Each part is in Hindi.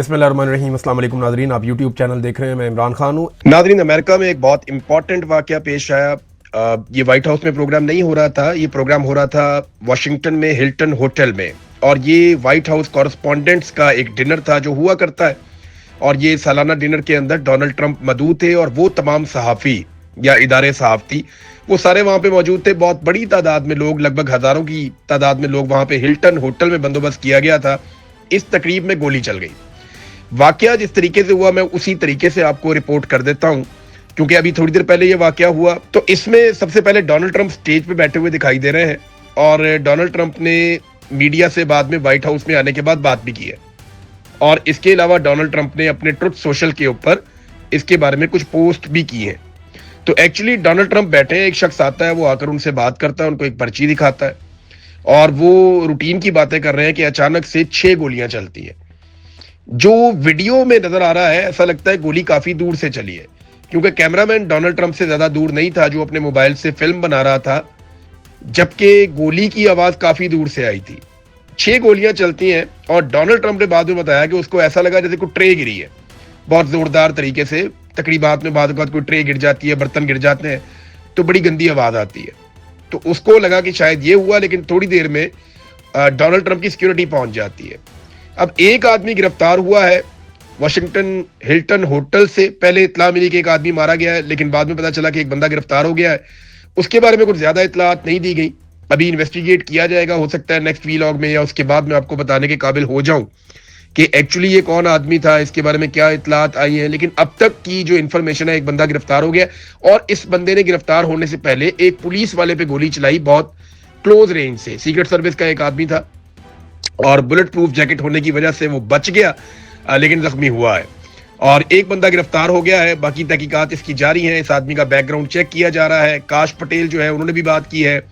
बिस्मिल्लाहिर्रहमानिर्रहीम। अस्सलाम वालेकुम नाज़रीन, आप यूट्यूब चैनल देख रहे हैं। मैं इमरान खान हूँ। नाज़रीन, अमेरिका में एक बहुत इंपॉर्टेंट वाकया पेश आया। ये व्हाइट हाउस में प्रोग्राम नहीं हो रहा था, ये प्रोग्राम हो रहा था वाशिंगटन में हिल्टन होटल में, और ये व्हाइट हाउस कॉरेस्पॉन्डेंट्स का एक डिनर था जो हुआ करता है। और ये सालाना डिनर के अंदर डोनाल्ड ट्रंप मौजूद थे और वो तमाम सहाफ़ी या इदारे सहाफ़ती वो सारे वहां पे मौजूद थे। बहुत बड़ी तादाद में लोग, लगभग हजारों की तादाद में लोग वहां पे हिल्टन होटल में बंदोबस्त किया गया था। इस तकरीब में गोली चल गई। वाकया जिस तरीके से हुआ मैं उसी तरीके से आपको रिपोर्ट कर देता हूं, क्योंकि अभी थोड़ी देर पहले ये वाकया हुआ। तो इसमें सबसे पहले डोनाल्ड ट्रंप स्टेज पे बैठे हुए दिखाई दे रहे हैं, और डोनाल्ड ट्रंप ने मीडिया से बाद में व्हाइट हाउस में आने के बाद बात भी की है। और इसके अलावा डोनाल्ड ट्रंप ने अपने ट्रुथ सोशल के ऊपर इसके बारे में कुछ पोस्ट भी की है। तो एक्चुअली डोनाल्ड ट्रंप बैठे हैं, एक शख्स आता है, वो आकर उनसे बात करता है, उनको एक पर्ची दिखाता है, और वो रूटीन की बातें कर रहे हैं कि अचानक से 6 गोलियां चलती है। जो वीडियो में नजर आ रहा है, ऐसा लगता है गोली काफी दूर से चली है, क्योंकि कैमरामैन डोनाल्ड ट्रंप से ज्यादा दूर नहीं था जो अपने मोबाइल से फिल्म बना रहा था, जबकि गोली की आवाज काफी दूर से आई थी। 6 गोलियां चलती हैं, और डोनाल्ड ट्रंप ने बाद में बताया कि उसको ऐसा लगा जैसे कोई ट्रे गिरी है, बहुत जोरदार तरीके से। तकरीबात में बाद कोई ट्रे गिर जाती है, बर्तन गिर जाते हैं, तो बड़ी गंदी आवाज आती है। तो उसको लगा कि शायद ये हुआ, लेकिन थोड़ी देर में डोनाल्ड ट्रंप की सिक्योरिटी पहुंच जाती है। अब एक आदमी गिरफ्तार हुआ है वाशिंगटन हिल्टन होटल से। पहले इतला मिली कि एक आदमी मारा गया है, लेकिन बाद में पता चला कि एक बंदा गिरफ्तार हो गया है। उसके बारे में कुछ ज्यादा इतलात नहीं दी गई, अभी इन्वेस्टिगेट किया जाएगा। हो सकता है नेक्स्ट वीलॉग में या उसके बाद में आपको बताने के काबिल हो जाऊं कि एक्चुअली ये कौन आदमी था, इसके बारे में क्या इतलात आई है। लेकिन अब तक की जो इन्फॉर्मेशन है, एक बंदा गिरफ्तार हो गया, और इस बंदे ने गिरफ्तार होने से पहले एक पुलिस वाले पे गोली चलाई, बहुत क्लोज रेंज से। सीक्रेट सर्विस का एक आदमी था, और बुलेट प्रूफ जैकेट होने की वजह से वो बच गया, लेकिन जख्मी हुआ है। और एक बंदा गिरफ्तार हो गया है, बाकी तहकीकात इसकी जारी है। इस आदमी का बैकग्राउंड चेक किया जा रहा है। काश पटेल जो है उन्होंने भी बात की है,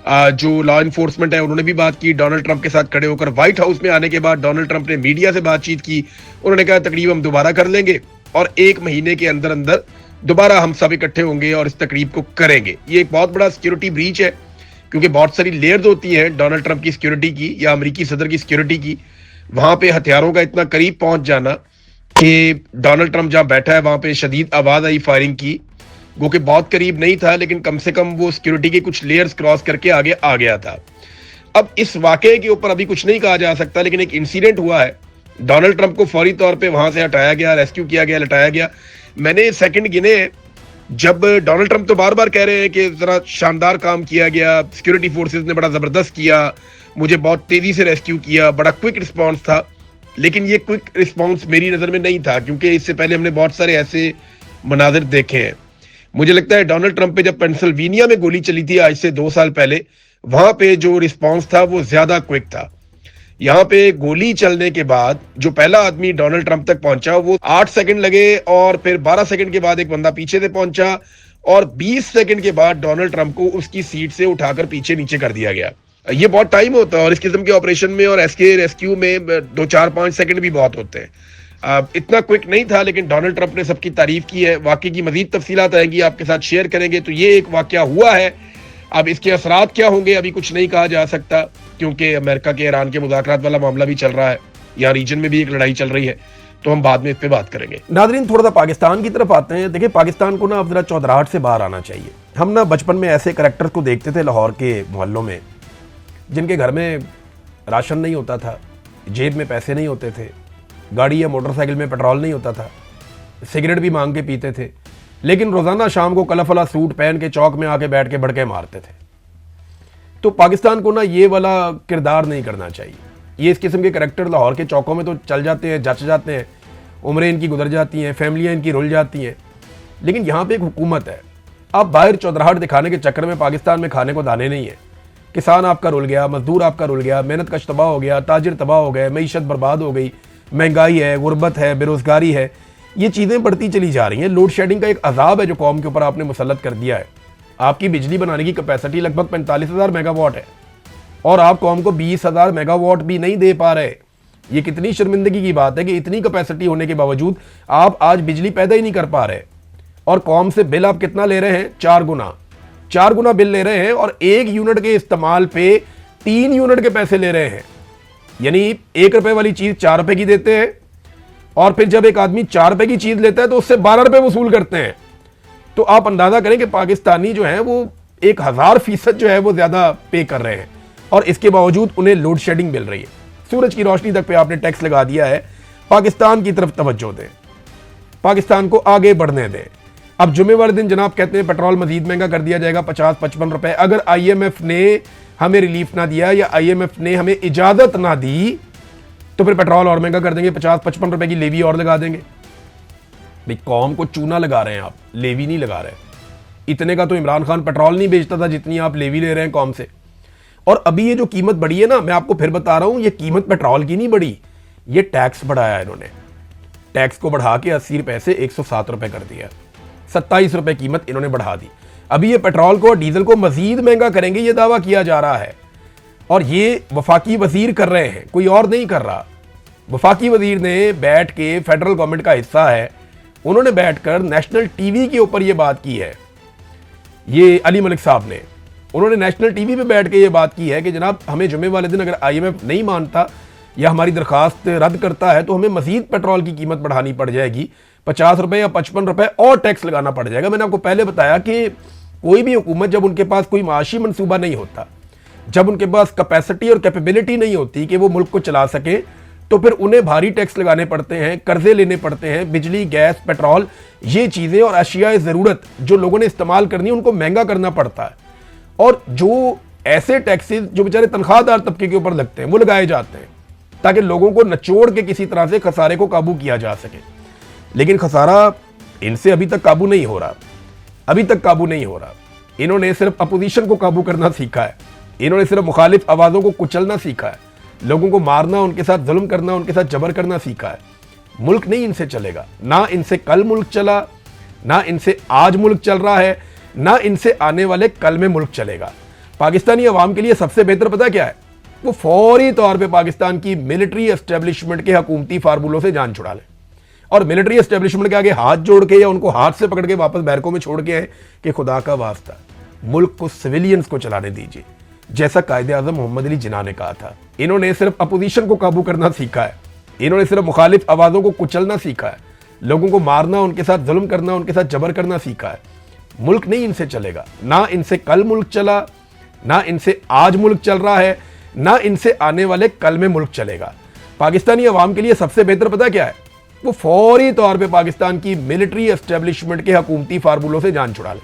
जो लॉ इन्फोर्समेंट है उन्होंने भी बात की डोनाल्ड ट्रंप के साथ खड़े होकर। व्हाइट हाउस में आने के बाद डोनाल्ड ट्रंप ने मीडिया से बातचीत की। उन्होंने कहा तकरीब हम दोबारा कर लेंगे, और 1 महीने के अंदर अंदर दोबारा हम सब इकट्ठे होंगे और इस तकरीब को करेंगे। ये एक बहुत बड़ा सिक्योरिटी ब्रीच है, क्योंकि बहुत सारी लेयर्स होती हैं डोनाल्ड ट्रंप की सिक्योरिटी की या अमेरिकी सदर की सिक्योरिटी की। वहां पे हथियारों का इतना करीब पहुंच जाना कि डोनाल्ड ट्रंप जहां बैठा है वहां पे शदीद आवाज आई फायरिंग की, वो कि बहुत करीब नहीं था, लेकिन कम से कम वो सिक्योरिटी के कुछ लेयर्स क्रॉस करके आगे आ गया था। अब इस वाकये के ऊपर अभी कुछ नहीं कहा जा सकता, लेकिन एक इंसिडेंट हुआ है। डोनाल्ड ट्रंप को फौरी तौर पर वहां से हटाया गया, रेस्क्यू किया गया, लटाया गया। मैंने सेकंड गिने जब डोनाल्ड ट्रंप तो बार बार कह रहे हैं कि जरा शानदार काम किया गया, सिक्योरिटी फोर्सेस ने बड़ा जबरदस्त किया, मुझे बहुत तेजी से रेस्क्यू किया, बड़ा क्विक रिस्पांस था। लेकिन ये क्विक रिस्पांस मेरी नजर में नहीं था, क्योंकि इससे पहले हमने बहुत सारे ऐसे मनाजिर देखे हैं। मुझे लगता है डोनाल्ड ट्रंप पे जब पेंसिल्वेनिया में गोली चली थी आज से 2 साल पहले, वहां पे जो रिस्पांस था वो ज्यादा क्विक था। यहाँ पे गोली चलने के बाद जो पहला आदमी डोनाल्ड ट्रंप तक पहुंचा वो 8 सेकंड लगे, और फिर 12 सेकंड के बाद एक बंदा पीछे से पहुंचा, और 20 सेकंड के बाद डोनाल्ड ट्रंप को उसकी सीट से उठाकर पीछे नीचे कर दिया गया। ये बहुत टाइम होता है, और इस किस्म के ऑपरेशन में और एसके रेस्क्यू में 2, 4, 5 सेकंड भी बहुत होते हैं। इतना क्विक नहीं था, लेकिन डोनाल्ड ट्रंप ने सबकी तारीफ की है। वाकई की मजीद तफसीलात आएंगी, आपके साथ शेयर करेंगे। तो ये एक वाकया हुआ है, अब इसके असरात क्या होंगे अभी कुछ नहीं कहा जा सकता, क्योंकि अमेरिका के ईरान के मुज़ाकरात वाला मामला भी चल रहा है, यहाँ रीजन में भी एक लड़ाई चल रही है, तो हम बाद में इस पे बात करेंगे। नाज़रीन, थोड़ा सा पाकिस्तान की तरफ आते हैं। देखिए, पाकिस्तान को ना अब जरा चौधराहट से बाहर आना चाहिए। हम ना बचपन में ऐसे करैक्टर्स को देखते थे लाहौर के मोहल्लों में, जिनके घर में राशन नहीं होता था, जेब में पैसे नहीं होते थे, गाड़ी या मोटरसाइकिल में पेट्रोल नहीं होता था, सिगरेट भी मांग के पीते थे, लेकिन रोज़ाना शाम को कलफला सूट पहन के चौक में आके बैठ के बड़के मारते थे। तो पाकिस्तान को ना ये वाला किरदार नहीं करना चाहिए। ये इस किस्म के करैक्टर लाहौर के चौकों में तो चल जाते हैं, जच जाते हैं, उम्रें इनकी गुजर जाती हैं, फैमिलियाँ इनकी रुल जाती हैं, लेकिन यहाँ पे एक हुकूमत है। आप बाहर चौधराहट दिखाने के चक्कर में पाकिस्तान में खाने को दाने नहीं है। किसान आपका रुल गया, मजदूर आपका रुल गया, मेहनत कश तबाह हो गया, ताजिर तबाह हो गए, मईशत बर्बाद हो गई, महंगाई है, गुर्बत है, बेरोजगारी है, ये चीज़ें बढ़ती चली जा रही हैं। लोड शेडिंग का एक अजाब है जो कौम के ऊपर आपने मुसल्लत कर दिया है। आपकी बिजली बनाने की कैपेसिटी लगभग 45,000 मेगावाट है, और आप कौम को 20,000 मेगावाट भी नहीं दे पा रहे। ये कितनी शर्मिंदगी की बात है कि इतनी कैपेसिटी होने के बावजूद आप आज बिजली पैदा ही नहीं कर पा रहे, और कौम से बिल आप कितना ले रहे हैं? 4 गुना बिल ले रहे हैं, और 1 यूनिट के इस्तेमाल पे 3 यूनिट के पैसे ले रहे हैं। यानी 1 रुपए वाली चीज 4 रुपए की देते हैं, और फिर जब एक आदमी 4 रुपए की चीज लेता है तो उससे 12 रुपए वसूल करते हैं। तो आप अंदाजा करें कि पाकिस्तानी जो है वो 1000% जो है वो ज्यादा पे कर रहे हैं, और इसके बावजूद उन्हें लोड शेडिंग मिल रही है। सूरज की रोशनी तक पे आपने टैक्स लगा दिया है। पाकिस्तान की तरफ तवज्जो दें, पाकिस्तान को आगे बढ़ने दें। अब जुमे वाले दिन जनाब कहते हैं पेट्रोल मजीद महंगा कर दिया जाएगा 50-55 रुपए। अगर IMF ने हमें रिलीफ ना दिया या IMF ने हमें इजाजत ना दी तो फिर पेट्रोल और महंगा कर देंगे, 50-55 रुपए की लेवी और लगा देंगे। भाई कौम को चूना लगा रहे हैं आप, लेवी नहीं लगा रहे। इतने का तो इमरान खान पेट्रोल नहीं बेचता था जितनी आप लेवी ले रहे हैं कौम से। और अभी ये जो कीमत बढ़ी है ना, मैं आपको फिर बता रहा हूं, ये कीमत पेट्रोल की नहीं बढ़ी, ये टैक्स बढ़ाया इन्होंने। टैक्स को बढ़ा के 80 रुपए से 107 रुपए कर दिया, 27 रुपए कीमत इन्होंने बढ़ा दी। अभी ये पेट्रोल को और डीजल को मजीद महंगा करेंगे, ये दावा किया जा रहा है। और ये वफाकी वजीर कर रहे हैं, कोई और नहीं कर रहा। वफाकी वजीर ने बैठ के, फेडरल गवर्नमेंट का हिस्सा है, उन्होंने बैठकर नेशनल टीवी के ऊपर ये बात की है। ये अली मलिक साहब ने, उन्होंने नेशनल टीवी पे बैठ के ये बात की है कि जनाब हमें जुमे वाले दिन अगर IMF नहीं मानता या हमारी दरखास्त रद्द करता है तो हमें मजीद पेट्रोल की कीमत बढ़ानी पड़ जाएगी, 50 रुपए या 55 रुपए और टैक्स लगाना पड़ जाएगा। मैंने आपको पहले बताया कि कोई भी हुकूमत जब उनके पास कोई माशी मंसूबा नहीं होता, जब उनके पास कैपेसिटी और कैपेबिलिटी नहीं होती कि वो मुल्क को चला सके, तो फिर उन्हें भारी टैक्स लगाने पड़ते हैं, कर्जे लेने पड़ते हैं। बिजली, गैस, पेट्रोल, ये चीज़ें और अशियाए ज़रूरत जो लोगों ने इस्तेमाल करनी है उनको महंगा करना पड़ता है। और जो ऐसे टैक्सेस जो बेचारे तनख्वाहदार तबके के ऊपर लगते हैं वो लगाए जाते हैं ताकि लोगों को नचोड़ के किसी तरह से खसारे को काबू किया जा सके। लेकिन खसारा इनसे अभी तक काबू नहीं हो रहा, अभी तक काबू नहीं हो रहा। इन्होंने सिर्फ अपोजिशन को काबू करना सीखा है, इन्होंने सिर्फ मुखालिफ आवाज़ों को कुचलना सीखा है, लोगों को मारना, उनके साथ जुल्म करना, उनके साथ जबर करना सीखा है। मुल्क नहीं इनसे चलेगा, ना इनसे कल मुल्क चला, ना इनसे आज मुल्क चल रहा है, ना इनसे आने वाले कल में मुल्क चलेगा। पाकिस्तानी अवाम के लिए सबसे बेहतर पता क्या है? वो फौरी तौर पे पाकिस्तान की मिलिट्री एस्टेब्लिशमेंट के हुकूमती फार्मूलों से जान छुड़ा लें और मिलिट्री एस्टेब्लिशमेंट के आगे हाथ जोड़ के या उनको हाथ से पकड़ के वापस बैरकों में छोड़ के आए कि खुदा का वास्ता मुल्क को सिविलियंस को चलाने दीजिए, जैसा कायदे आज़म मोहम्मद अली जिन्ना ने कहा था। इन्होंने सिर्फ अपोजिशन को काबू करना सीखा है, इन्होंने सिर्फ मुखालिफ आवाज़ों को कुचलना सीखा है, लोगों को मारना, उनके साथ जुल्म करना, उनके साथ जबर करना सीखा है। मुल्क नहीं इनसे चलेगा, ना इनसे कल मुल्क चला, ना इनसे आज मुल्क चल रहा है, ना इनसे आने वाले कल में मुल्क चलेगा। पाकिस्तानी अवाम के लिए सबसे बेहतर पता क्या है? वो फौरी तौर पे पाकिस्तान की मिलिट्री एस्टेब्लिशमेंट के हुकूमती फार्मूलों से जान छुड़ा लें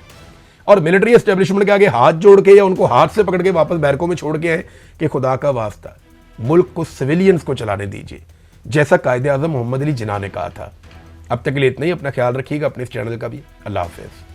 और मिलिट्री एस्टेब्लिशमेंट के आगे हाथ जोड़ के या उनको हाथ से पकड़ के वापस बैरकों में छोड़ के आए कि खुदा का वास्ता मुल्क को सिविलियंस को चलाने दीजिए, जैसा कायदे आज़म मोहम्मद अली जिन्ना ने कहा था। अब तक के लिए इतना ही। अपना ख्याल रखिएगा, अपने इस चैनल का भी। अल्लाह हाफिज़।